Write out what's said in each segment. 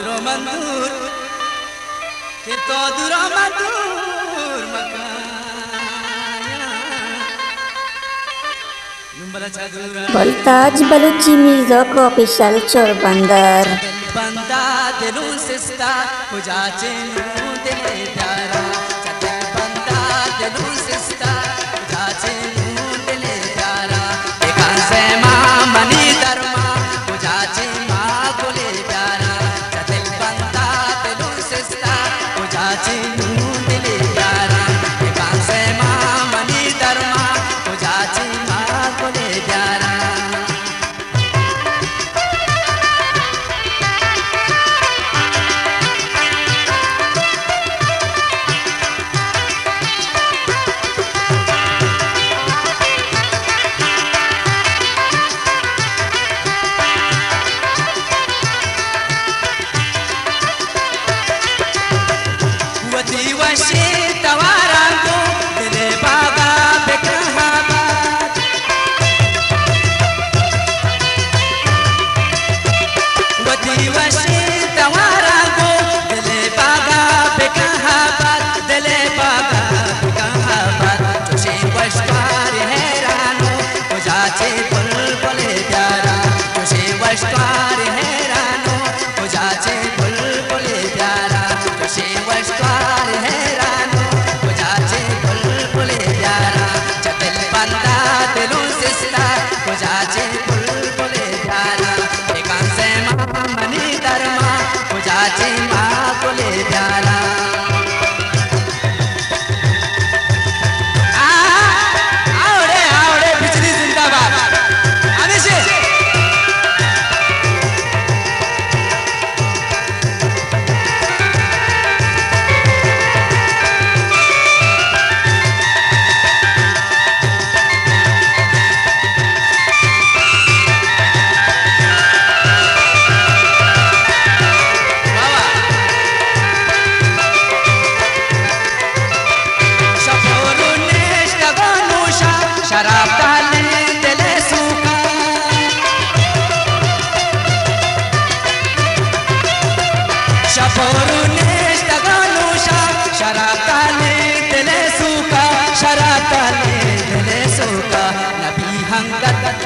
duro mandur Kirto duro mandur Voltage Baluchi Music Official Chorbandar बंदा दिलों से स्ता पुजा चेनू दिले प्यारा चल बंदा दिलों से स्ता पुजा चेनू दिले प्यारा एकां से मां मनी धर्मा पुजा चे मां कोले प्यारा चल बंदा दिलों से स्ता पुजा चेनू दिले प्यारा एकां से मां मनी धर्मा पुजा चे मां कोले प्यारा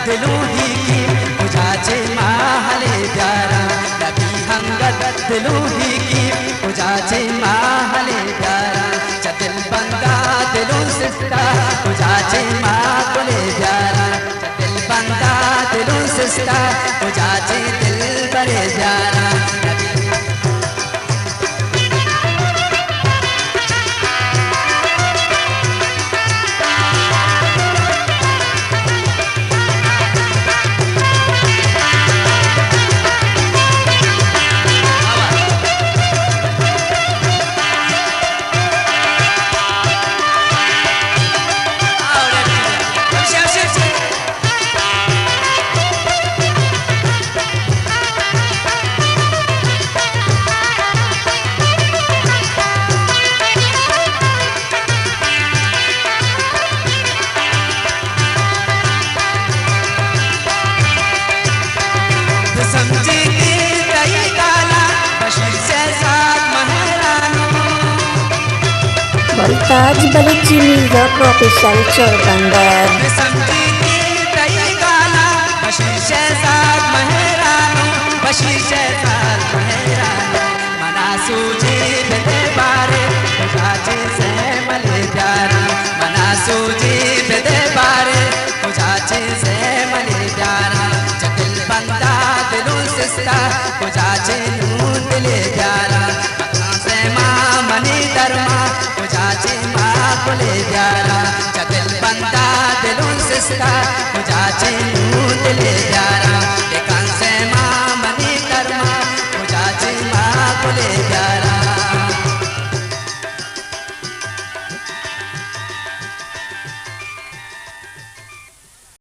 दिलों ही की पुजा चे माहले प्यारा नबी हंगत दिलों ही की पुजा चे माहले प्यारा चदिल बंदा दिलों से पुजा चे माँ कोले प्यारा चदिल बंदा दिलों से पुजा चे दिल बड़े प्यारा Voltage Baluchi Music Official Chorbandar चदिल बंदा दिलों से पुजा चे दिले प्यारा